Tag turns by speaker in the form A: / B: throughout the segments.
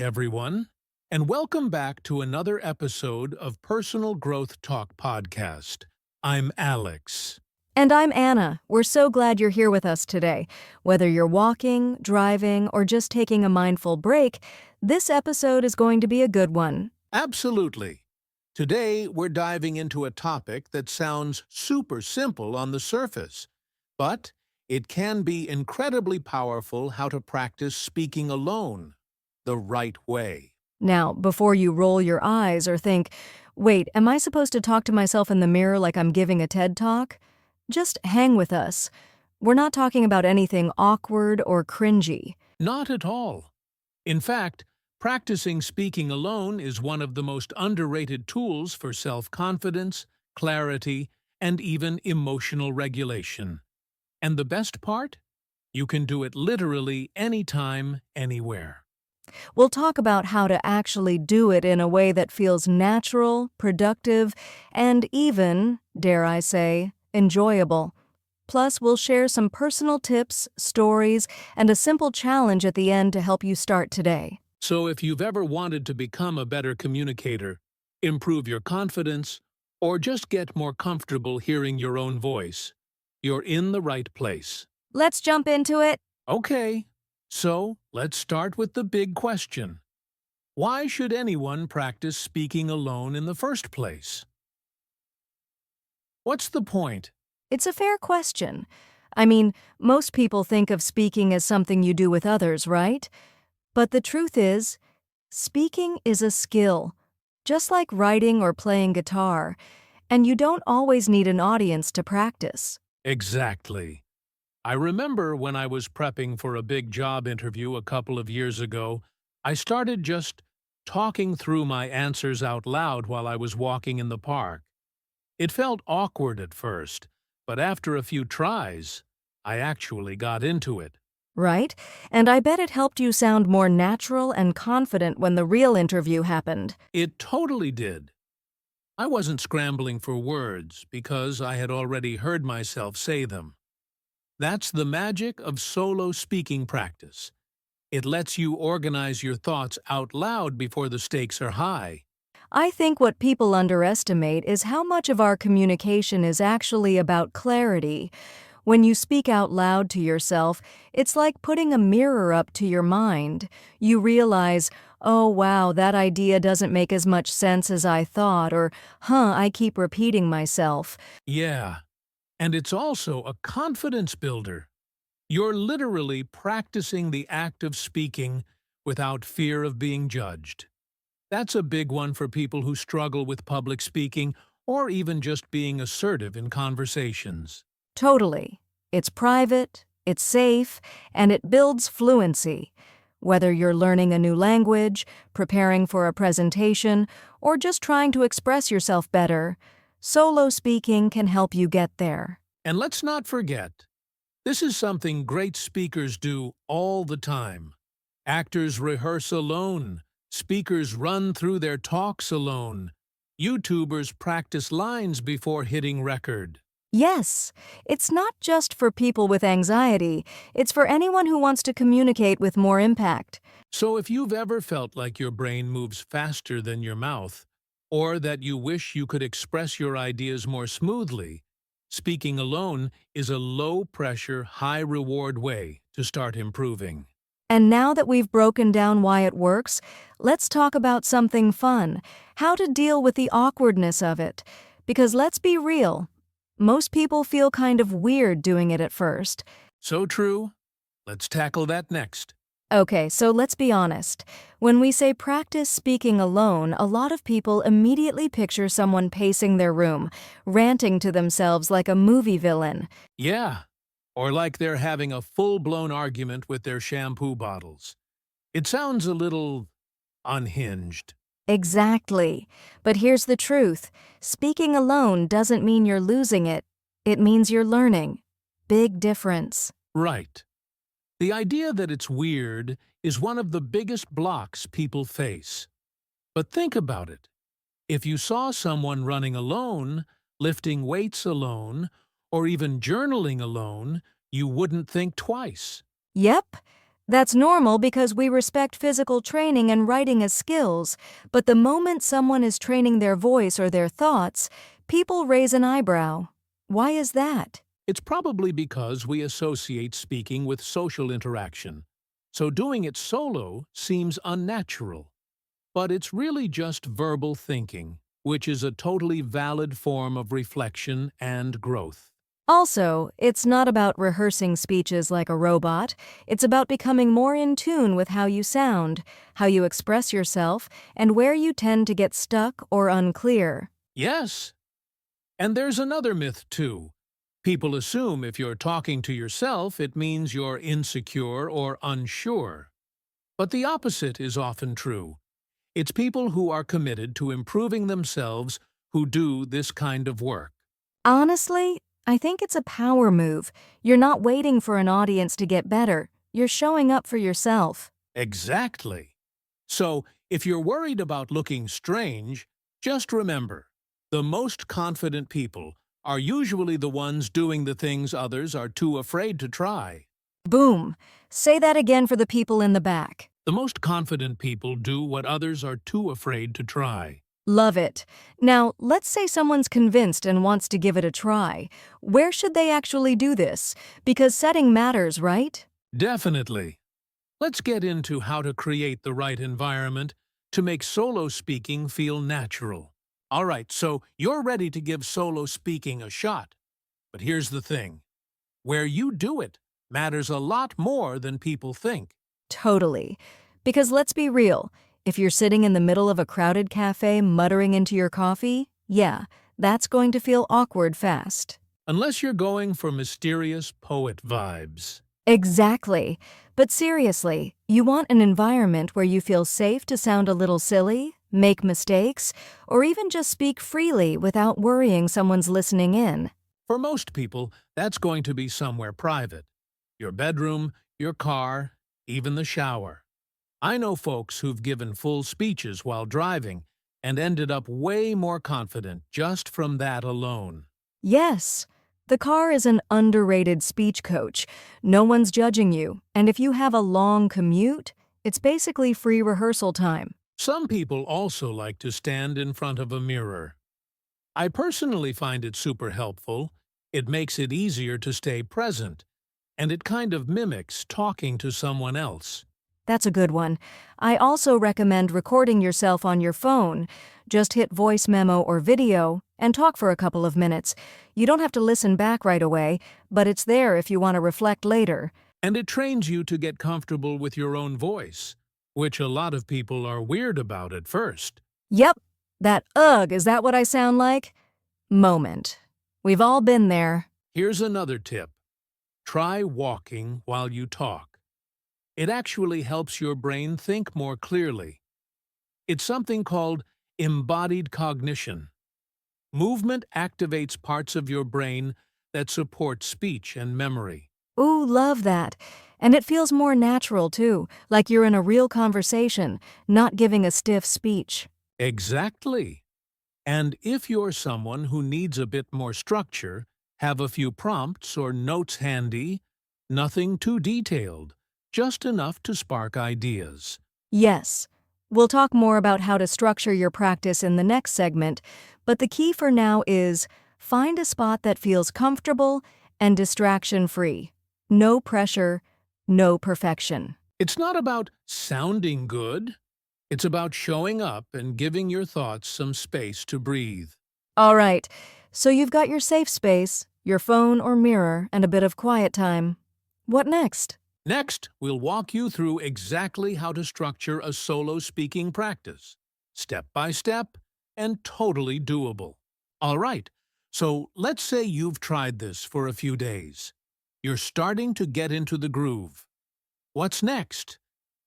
A: everyone, and welcome back to another episode of Personal Growth Talk Podcast. I'm Alex.
B: And I'm Anna. We're so glad you're here with us today. Whether you're walking, driving, or just taking a mindful break, this episode is going to be a good one.
A: Absolutely. Today, we're diving into a topic that sounds super simple on the surface, but it can be incredibly powerful how to practice speaking alone the right way.
B: Now, before you roll your eyes or think, wait, am I supposed to talk to myself in the mirror like I'm giving a TED Talk? Just hang with us. We're not talking about anything awkward or cringy.
A: Not at all. In fact, practicing speaking alone is one of the most underrated tools for self-confidence, clarity, and even emotional regulation. And the best part? You can do it literally anytime, anywhere.
B: We'll talk about how to actually do it in a way that feels natural, productive, and even, dare I say, enjoyable. Plus, we'll share some personal tips, stories, and a simple challenge at the end to help you start today.
A: So if you've ever wanted to become a better communicator, improve your confidence, or just get more comfortable hearing your own voice, you're in the right place.
B: Let's jump into it.
A: Okay, so let's start with the big question. Why should anyone practice speaking alone in the first place? What's the point?
B: It's a fair question. I mean, most people think of speaking as something you do with others, right? But the truth is, speaking is a skill, just like writing or playing guitar, and you don't always need an audience to practice.
A: Exactly. I remember when I was prepping for a big job interview a couple of years ago, I started just talking through my answers out loud while I was walking in the park. It felt awkward at first, but after a few tries, I actually got into it.
B: Right? And I bet it helped you sound more natural and confident when the real interview happened.
A: It totally did. I wasn't scrambling for words because I had already heard myself say them. That's the magic of solo speaking practice. It lets you organize your thoughts out loud before the stakes are high.
B: I think what people underestimate is how much of our communication is actually about clarity. When you speak out loud to yourself, it's like putting a mirror up to your mind. You realize, oh wow, that idea doesn't make as much sense as I thought, or I keep repeating myself.
A: Yeah, and it's also a confidence builder. You're literally practicing the act of speaking without fear of being judged. That's a big one for people who struggle with public speaking or even just being assertive in conversations.
B: Totally. It's private, it's safe, and it builds fluency. Whether you're learning a new language, preparing for a presentation, or just trying to express yourself better, solo speaking can help you get there.
A: And let's not forget, this is something great speakers do all the time. Actors rehearse alone. Speakers run through their talks alone. YouTubers practice lines before hitting record.
B: Yes, it's not just for people with anxiety, it's for anyone who wants to communicate with more impact.
A: So if you've ever felt like your brain moves faster than your mouth, or that you wish you could express your ideas more smoothly, speaking alone is a low-pressure, high-reward way to start improving.
B: And now that we've broken down why it works, let's talk about something fun, how to deal with the awkwardness of it. Because let's be real, most people feel kind of weird doing it at first.
A: So true. Let's tackle that next.
B: Okay, so let's be honest. When we say practice speaking alone, a lot of people immediately picture someone pacing their room, ranting to themselves like a movie villain.
A: Yeah, or like they're having a full-blown argument with their shampoo bottles. It sounds a little unhinged.
B: Exactly. But here's the truth. Speaking alone doesn't mean you're losing it. It means you're learning. Big difference.
A: Right. The idea that it's weird is one of the biggest blocks people face. But think about it. If you saw someone running alone, lifting weights alone, or even journaling alone, you wouldn't think twice.
B: Yep. That's normal because we respect physical training and writing as skills, but the moment someone is training their voice or their thoughts, people raise an eyebrow. Why is that?
A: It's probably because we associate speaking with social interaction, so doing it solo seems unnatural. But it's really just verbal thinking, which is a totally valid form of reflection and growth.
B: Also, it's not about rehearsing speeches like a robot. It's about becoming more in tune with how you sound, how you express yourself, and where you tend to get stuck or unclear.
A: Yes, and there's another myth too. People assume if you're talking to yourself, it means you're insecure or unsure. But the opposite is often true. It's people who are committed to improving themselves who do this kind of work.
B: Honestly, I think it's a power move. You're not waiting for an audience to get better. You're showing up for yourself.
A: Exactly. So, if you're worried about looking strange, just remember, the most confident people are usually the ones doing the things others are too afraid to try.
B: Boom. Say that again for the people in the back.
A: The most confident people do what others are too afraid to try.
B: Love it. Now, let's say someone's convinced and wants to give it a try. Where should they actually do this? Because setting matters, right?
A: Definitely. Let's get into how to create the right environment to make solo speaking feel natural. All right, so you're ready to give solo speaking a shot. But here's the thing. Where you do it matters a lot more than people think.
B: Totally. Because let's be real, if you're sitting in the middle of a crowded cafe muttering into your coffee, yeah, that's going to feel awkward fast.
A: Unless you're going for mysterious poet vibes.
B: Exactly. But seriously, you want an environment where you feel safe to sound a little silly, make mistakes, or even just speak freely without worrying someone's listening in.
A: For most people, that's going to be somewhere private. Your bedroom, your car, even the shower. I know folks who've given full speeches while driving and ended up way more confident just from that alone.
B: Yes, the car is an underrated speech coach. No one's judging you, and if you have a long commute, it's basically free rehearsal time.
A: Some people also like to stand in front of a mirror. I personally find it super helpful. It makes it easier to stay present, and it kind of mimics talking to someone else.
B: That's a good one. I also recommend recording yourself on your phone. Just hit voice memo or video and talk for a couple of minutes. You don't have to listen back right away, but it's there if you want to reflect later.
A: And it trains you to get comfortable with your own voice, which a lot of people are weird about at first.
B: Yep, that ugh, is that what I sound like? Moment. We've all been there.
A: Here's another tip. Try walking while you talk. It actually helps your brain think more clearly. It's something called embodied cognition. Movement activates parts of your brain that support speech and memory.
B: Ooh, love that. And it feels more natural, too, like you're in a real conversation, not giving a stiff speech.
A: Exactly. And if you're someone who needs a bit more structure, have a few prompts or notes handy, nothing too detailed, just enough to spark ideas.
B: Yes. We'll talk more about how to structure your practice in the next segment, but the key for now is find a spot that feels comfortable and distraction-free. No pressure, no perfection.
A: It's not about sounding good. It's about showing up and giving your thoughts some space to breathe.
B: All right, so you've got your safe space, your phone or mirror, and a bit of quiet time. What next?
A: Next, we'll walk you through exactly how to structure a solo speaking practice, step by step, and totally doable. All right, so let's say you've tried this for a few days. You're starting to get into the groove. What's next?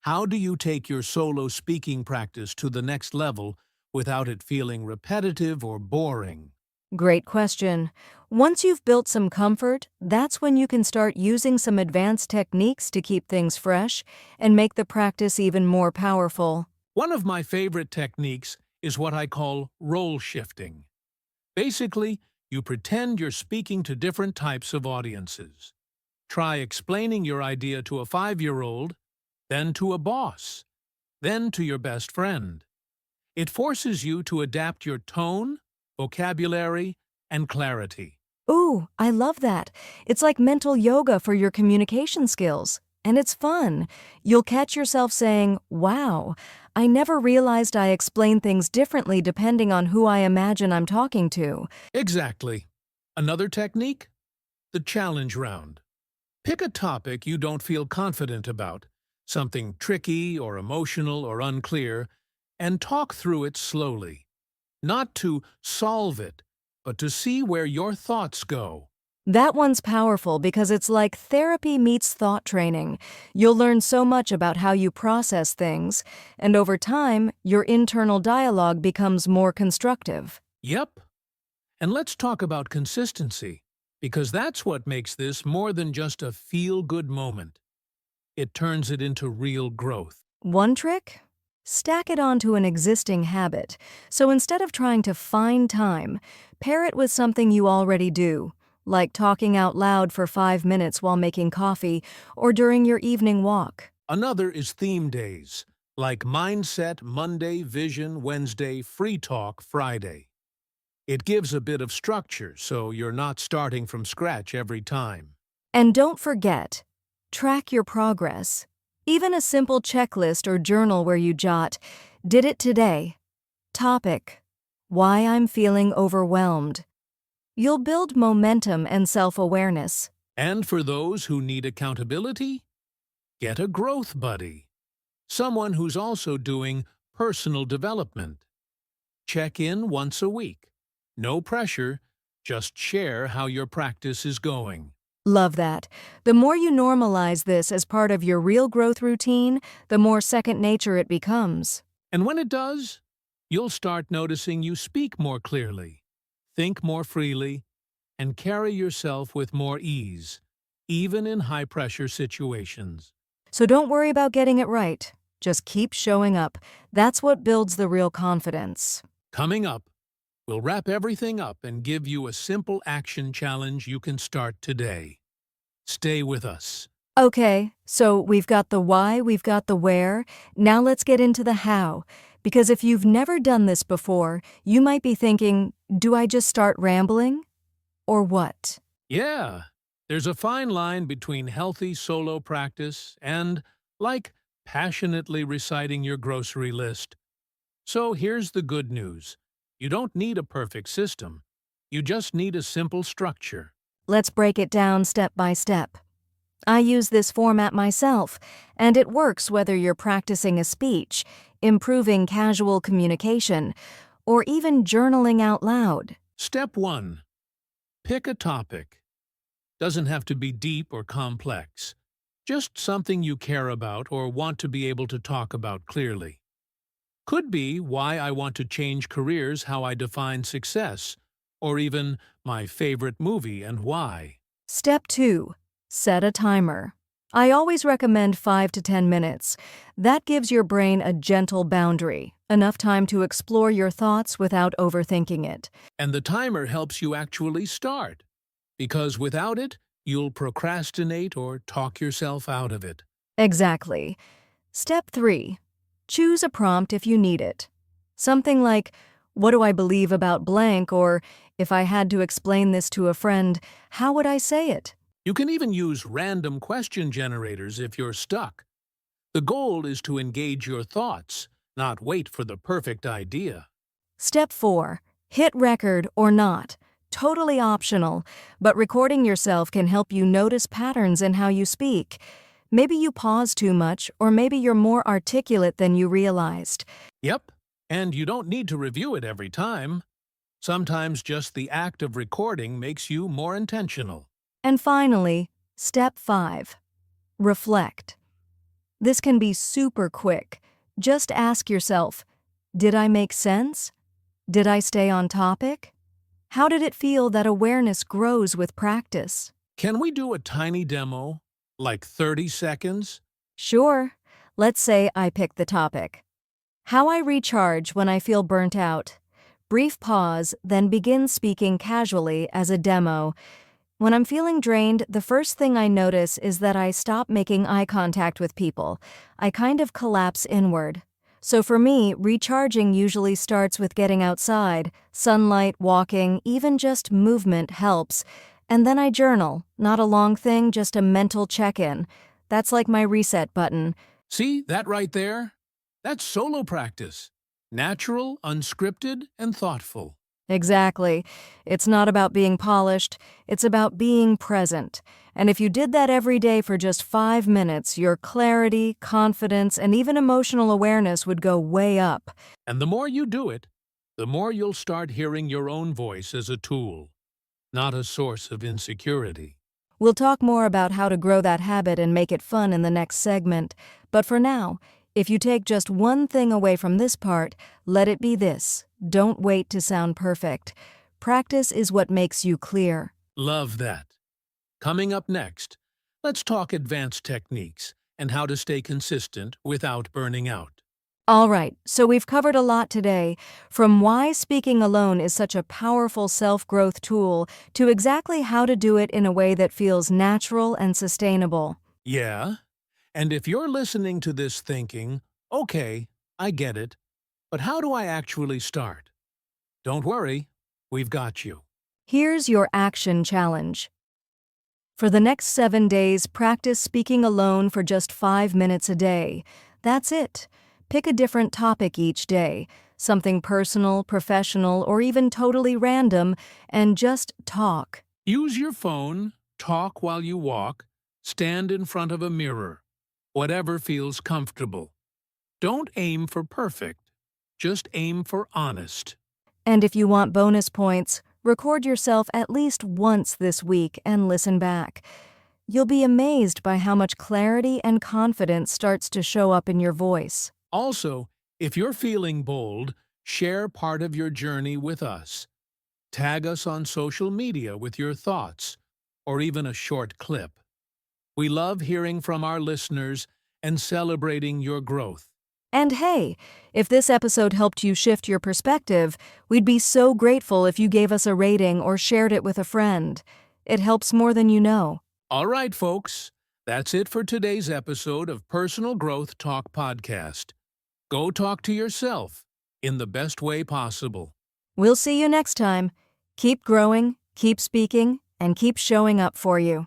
A: How do you take your solo speaking practice to the next level without it feeling repetitive or boring?
B: Great question. Once you've built some comfort, that's when you can start using some advanced techniques to keep things fresh and make the practice even more powerful.
A: One of my favorite techniques is what I call role shifting. Basically, you pretend you're speaking to different types of audiences. Try explaining your idea to a 5-year-old, then to a boss, then to your best friend. It forces you to adapt your tone, vocabulary, and clarity.
B: Ooh, I love that. It's like mental yoga for your communication skills. And it's fun. You'll catch yourself saying, wow, I never realized I explain things differently depending on who I imagine I'm talking to.
A: Exactly. Another technique? The challenge round. Pick a topic you don't feel confident about, something tricky or emotional or unclear, and talk through it slowly. Not to solve it, but to see where your thoughts go.
B: That one's powerful because it's like therapy meets thought training. You'll learn so much about how you process things, and over time, your internal dialogue becomes more constructive.
A: Yep. And let's talk about consistency, because that's what makes this more than just a feel-good moment. It turns it into real growth.
B: One trick? Stack it onto an existing habit. So instead of trying to find time, pair it with something you already do, like talking out loud for 5 minutes while making coffee or during your evening walk.
A: Another is theme days, like Mindset Monday, Vision Wednesday, Free Talk Friday. It gives a bit of structure so you're not starting from scratch every time.
B: And don't forget, track your progress. Even a simple checklist or journal where you jot, did it today. Topic, why I'm feeling overwhelmed. You'll build momentum and self-awareness.
A: And for those who need accountability, get a growth buddy, someone who's also doing personal development. Check in once a week. No pressure, just share how your practice is going.
B: Love that. The more you normalize this as part of your real growth routine, the more second nature it becomes.
A: And when it does, you'll start noticing you speak more clearly, think more freely, and carry yourself with more ease, even in high-pressure situations.
B: So don't worry about getting it right. Just keep showing up. That's what builds the real confidence.
A: Coming up, we'll wrap everything up and give you a simple action challenge you can start today. Stay with us.
B: Okay, so we've got the why, we've got the where. Now let's get into the how. Because if you've never done this before, you might be thinking, do I just start rambling? Or what?
A: Yeah, there's a fine line between healthy solo practice and, like, passionately reciting your grocery list. So here's the good news. You don't need a perfect system. You just need a simple structure.
B: Let's break it down step by step. I use this format myself, and it works whether you're practicing a speech, improving casual communication, or even journaling out loud.
A: Step 1. Pick a topic. Doesn't have to be deep or complex. Just something you care about or want to be able to talk about clearly. Could be why I want to change careers, how I define success, or even my favorite movie and why.
B: Step 2. Set a timer. I always recommend 5 to 10 minutes. That gives your brain a gentle boundary, enough time to explore your thoughts without overthinking it.
A: And the timer helps you actually start, because without it, you'll procrastinate or talk yourself out of it.
B: Exactly. Step 3. Choose a prompt if you need it. Something like, what do I believe about blank? Or, if I had to explain this to a friend, how would I say it?
A: You can even use random question generators if you're stuck. The goal is to engage your thoughts, not wait for the perfect idea.
B: Step 4. Hit record or not. Totally optional, but recording yourself can help you notice patterns in how you speak. Maybe you pause too much, or maybe you're more articulate than you realized.
A: Yep, and you don't need to review it every time. Sometimes just the act of recording makes you more intentional.
B: And finally, step 5. Reflect. This can be super quick. Just ask yourself, did I make sense? Did I stay on topic? How did it feel? That awareness grows with practice.
A: Can we do a tiny demo, like 30 seconds?
B: Sure. Let's say I pick the topic. How I recharge when I feel burnt out. Brief pause, then begin speaking casually as a demo. When I'm feeling drained, the first thing I notice is that I stop making eye contact with people. I kind of collapse inward. So for me, recharging usually starts with getting outside. Sunlight, walking, even just movement helps. And then I journal. Not a long thing, just a mental check-in. That's like my reset button.
A: See that right there? That's solo practice. Natural, unscripted, and thoughtful.
B: Exactly. It's not about being polished, it's about being present. And if you did that every day for just 5 minutes, your clarity, confidence, and even emotional awareness would go way up.
A: And the more you do it, the more you'll start hearing your own voice as a tool, not a source of insecurity.
B: We'll talk more about how to grow that habit and make it fun in the next segment. But for now, if you take just one thing away from this part, let it be this: don't wait to sound perfect. Practice is what makes you clear.
A: Love that. Coming up next, let's talk advanced techniques and how to stay consistent without burning out.
B: All right, so we've covered a lot today, from why speaking alone is such a powerful self-growth tool to exactly how to do it in a way that feels natural and sustainable.
A: Yeah? And if you're listening to this thinking, okay, I get it, but how do I actually start? Don't worry, we've got you.
B: Here's your action challenge. For the next 7 days, practice speaking alone for just 5 minutes a day. That's it. Pick a different topic each day, something personal, professional, or even totally random, and just talk.
A: Use your phone, talk while you walk, stand in front of a mirror, whatever feels comfortable. Don't aim for perfect, just aim for honest.
B: And if you want bonus points, record yourself at least once this week and listen back. You'll be amazed by how much clarity and confidence starts to show up in your voice.
A: Also, if you're feeling bold, share part of your journey with us. Tag us on social media with your thoughts, or even a short clip. We love hearing from our listeners and celebrating your growth.
B: And hey, if this episode helped you shift your perspective, we'd be so grateful if you gave us a rating or shared it with a friend. It helps more than you know.
A: All right, folks, that's it for today's episode of Personal Growth Talk Podcast. Go talk to yourself in the best way possible.
B: We'll see you next time. Keep growing, keep speaking, and keep showing up for you.